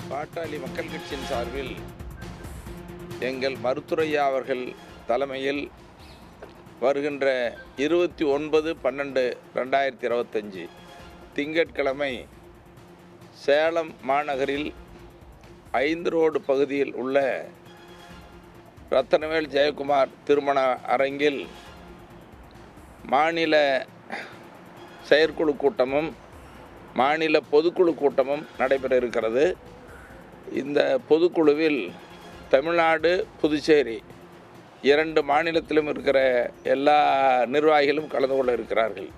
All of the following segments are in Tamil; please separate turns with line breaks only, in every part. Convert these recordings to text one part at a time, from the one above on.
பாட்டாளி மக்கள் கட்சியின் சார்பில் எங்கள் மருத்துரையா அவர்கள் தலைமையில் வருகின்ற 29/12/2025 திங்கட்கிழமை சேலம் மாநகரில் 5 ரோடு பகுதியில் உள்ள ரத்தனவேல் ஜெயக்குமார் திருமண அரங்கில் மாநில செயற்குழு கூட்டமும் மாநில பொதுக்குழு கூட்டமும் நடைபெற இருக்கிறது. இந்த பொதுக்குழுவில் தமிழ்நாடு, புதுச்சேரி 2 மாநிலத்திலும் இருக்கிற எல்லா நிர்வாகிகளும் கலந்து கொள்ள இருக்கிறார்கள்.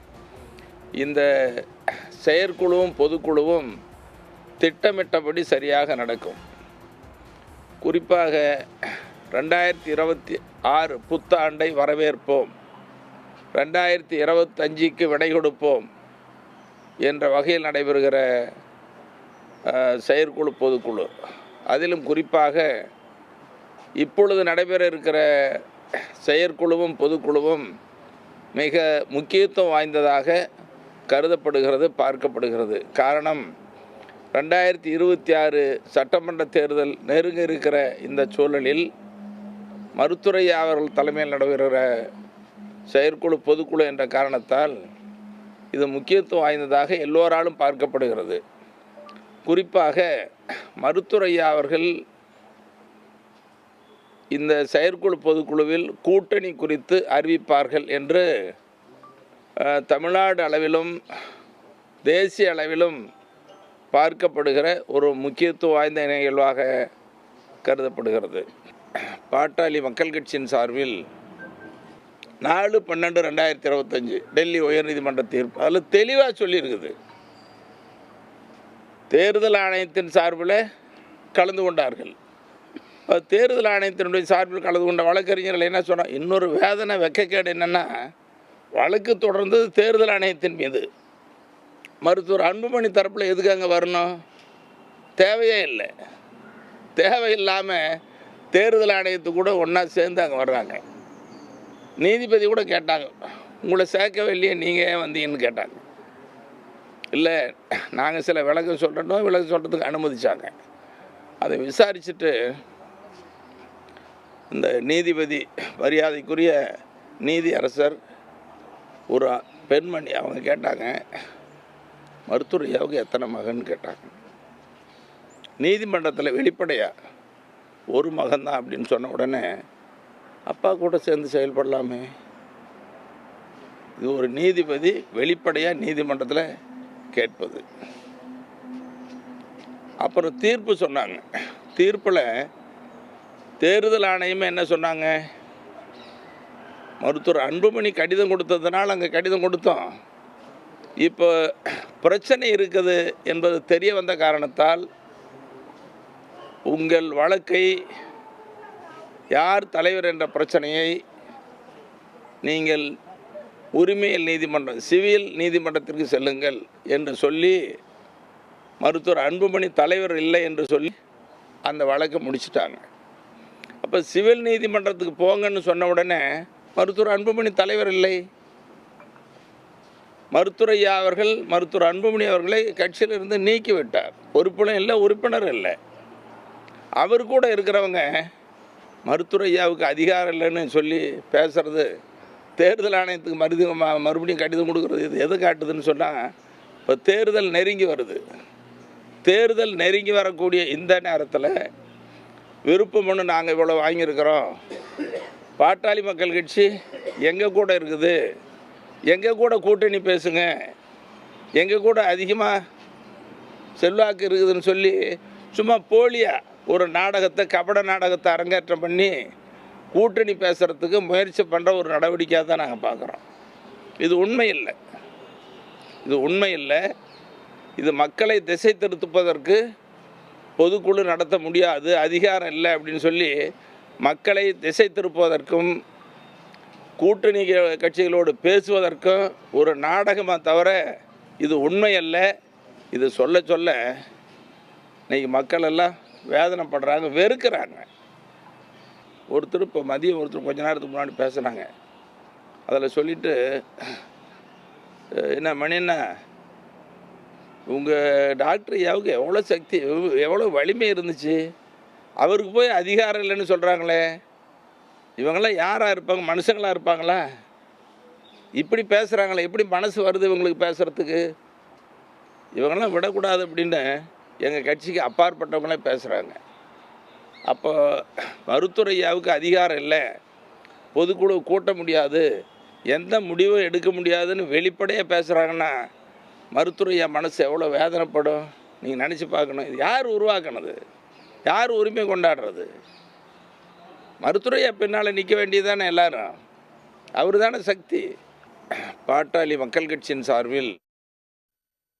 இந்த செயற்குழுவும் பொதுக்குழுவும் திட்டமிட்டபடி சரியாக நடக்கும். குறிப்பாக 2026 புத்தாண்டை வரவேற்போம், 2025க்கு விடை கொடுப்போம் என்ற வகையில் நடைபெறுகிற செயற்குழு பொதுக்குழு, அதிலும் குறிப்பாக இப்பொழுது நடைபெற இருக்கிற செயற்குழுவும் பொதுக்குழுவும் மிக முக்கியத்துவம் வாய்ந்ததாக கருதப்படுகிறது, பார்க்கப்படுகிறது. காரணம், 2026 சட்டமன்ற தேர்தல் நெருங்க இருக்கிற இந்த சூழலில் மருத்துரையா அவர்கள் தலைமையில் நடைபெறுகிற செயற்குழு பொதுக்குழு என்ற காரணத்தால் இது முக்கியத்துவம் வாய்ந்ததாக எல்லோராலும் பார்க்கப்படுகிறது. குறிப்பாக மருத்துரையா அவர்கள் இந்த செயற்குழு பொதுக்குழுவில் கூட்டணி குறித்து அறிவிப்பார்கள் என்று தமிழ்நாடு அளவிலும் தேசிய அளவிலும் பார்க்கப்படுகிற ஒரு முக்கியத்துவம் வாய்ந்த நிகழ்வாக கருதப்படுகிறது. பாட்டாளி மக்கள் கட்சியின் சார்பில் 4/12/2025 டெல்லி உயர்நீதிமன்ற தீர்ப்பு அதில் தெளிவாக சொல்லியிருக்குது. தேர்தல் ஆணையத்தின் சார்பில் கலந்து கொண்டார்கள். தேர்தல் ஆணையத்தினுடைய சார்பில் கலந்து கொண்ட வழக்கறிஞர்கள் என்ன சொன்னார்? இன்னொரு வேதனை வெக்கக்கேடு என்னென்னா, வழக்கு தொடர்ந்து தேர்தல் ஆணையத்தின் மீது. மருத்துவர் அன்புமணி தரப்பில் எதுக்கு அங்கே வரணும்? தேவையே இல்லை. தேவையில்லாமல் தேர்தல் ஆணையத்து கூட ஒன்றா சேர்ந்து அங்கே வர்றாங்க. நீதிபதி கூட கேட்டாங்க, உங்களை சேர்க்கவே இல்லையே, நீங்கள் ஏன் வந்தீங்கன்னு கேட்டாங்க. இல்லை, நாங்கள் சில விளக்கம் சொல்கிறோம், விளக்கம் சொல்கிறதுக்கு அனுமதிச்சாங்க. அதை விசாரிச்சுட்டு இந்த நீதிபதி, மரியாதைக்குரிய நீதி அரசர், ஒரு பெண்மணி, அவங்க கேட்டாங்க, மருத்துரையாவுக்கு எத்தனை மகன் கேட்டாங்க. நீதிமன்றத்தில் வெளிப்படையாக ஒரு மகன்தான் அப்படின்னு சொன்ன உடனே, அப்பா கூட சேர்ந்து செயல்படலாமே. இது ஒரு நீதிபதி வெளிப்படையாக நீதிமன்றத்தில் கேட்பது. அப்புறம் தீர்ப்பு சொன்னாங்க. தீர்ப்பில் தேர்தல் ஆணையமே என்ன சொன்னாங்க? மருத்துவர் அன்புமணி கடிதம் கொடுத்ததுனால அங்கே கடிதம் கொடுத்தோம். இப்போ பிரச்சனை இருக்குது என்பது தெரிய வந்த காரணத்தால் உங்கள் வழக்கை, யார் தலைவர் என்ற பிரச்சனையை நீங்கள் உரிமையியல் நீதிமன்றம், சிவில் நீதிமன்றத்திற்கு செல்லுங்கள் என்று சொல்லி, மருத்துவர் அன்புமணி தலைவர் இல்லை என்று சொல்லி அந்த வழக்கை முடிச்சிட்டாங்க. அப்போ சிவில் நீதிமன்றத்துக்கு போங்கன்னு சொன்ன உடனே மருத்துவர் அன்புமணி தலைவர் இல்லை. மருத்துரையா அவர்கள் மருத்துவர் அன்புமணி அவர்களை கட்சியிலிருந்து நீக்கி விட்டார். பொறுப்பிலும் இல்லை, உறுப்பினர் இல்லை. அவர் கூட இருக்கிறவங்க மருத்துரையாவுக்கு அதிகாரம் இல்லைன்னு சொல்லி பேசுகிறது, தேர்தல் ஆணையத்துக்கு மறுபடியும் கடிதம் கொடுக்குறது, இது எது காட்டுதுன்னு சொன்னால், இப்போ தேர்தல் நெருங்கி வருது. தேர்தல் நெருங்கி வரக்கூடிய இந்த நேரத்தில் விருப்ப மனு நாங்கள் இவ்வளோ வாங்கியிருக்கிறோம், பாட்டாளி மக்கள் கட்சி எங்கள் கூட இருக்குது, எங்கள் கூட கூட்டணி பேசுங்க, எங்கள் கூட அதிகமாக செல்வாக்கு இருக்குதுன்னு சொல்லி சும்மா போலியாக ஒரு நாடகத்தை, கபட நாடகத்தை அரங்கேற்றம் பண்ணி கூட்டணி பேசுகிறதுக்கு முயற்சி பண்ணுற ஒரு நடவடிக்கையாக தான் நாங்கள் பார்க்குறோம். இது உண்மை இல்லை. இது உண்மை இல்லை. இது மக்களை திசை திருப்பதற்கு பொதுக்குழு நடத்த முடியாது, அதிகாரம் இல்லை அப்படின்னு சொல்லி மக்களை திசை திருப்புவதற்கும் கூட்டணி கட்சிகளோடு பேசுவதற்கும் ஒரு நாடகமாக தவிர இது உண்மை அல்ல. இது சொல்ல சொல்ல இன்றைக்கி மக்கள் எல்லாம் வேதனைப்படுறாங்க, வெறுக்கிறாங்க. ஒருத்தர் இப்போ மதியம் கொஞ்ச நேரத்துக்கு முன்னாடி பேசுனாங்க. அதில் சொல்லிவிட்டு, என்ன மணி என்ன உங்கள் டாக்டர் ஐயாவுக்கு எவ்வளோ சக்தி, எவ்வளோ வலிமை இருந்துச்சு. அவருக்கு போய் அதிகாரம் இல்லைன்னு சொல்கிறாங்களே, இவங்கெல்லாம் யாராக இருப்பாங்க? மனுஷங்களாக இருப்பாங்களா? இப்படி பேசுகிறாங்களே, எப்படி மனசு வருது இவங்களுக்கு பேசுகிறதுக்கு? இவங்கெல்லாம் விடக்கூடாது அப்படின்னு எங்கள் கட்சிக்கு அப்பாற்பட்டவங்களே பேசுகிறாங்க. அப்போ மருத்துவர் ஐயாவுக்கு அதிகாரம் இல்லை, பொதுக்குழு கூட்ட முடியாது, எந்த முடிவும் எடுக்க முடியாதுன்னு வெளிப்படையாக பேசுகிறாங்கன்னா மருத்துவர் ஐயா மனசு எவ்வளோ வேதனைப்படும் நீங்கள் நினச்சி பார்க்கணும். இது யார் உருவாக்குனது? யார் உரிமை கொண்டாடுறது? மருத்துவர் ஐயா பின்னால் நிற்க வேண்டியதானே எல்லாரும். அவர் தானே சக்தி. பாட்டாளி மக்கள் கட்சியின் சார்பில்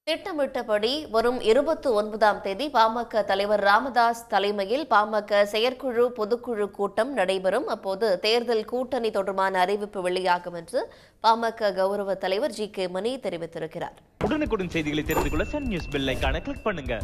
திட்டமிட்டபடி வரும் 29ஆம் தேதி பாமக தலைவர் ராமதாஸ் தலைமையில் பாமக செயற்குழு பொதுக்குழு கூட்டம் நடைபெறும். அப்போது தேர்தல் கூட்டணி தொடர்பான அறிவிப்பு வெளியாகும் என்று பாமக கௌரவ தலைவர் ஜி.கே. மணி தெரிவித்திருக்கிறார்.
உடனுக்குடன் செய்திகளை தெரிந்து கொள்ள சன் நியூஸ் பெல் ஐகானை கிளிக் பண்ணுங்க.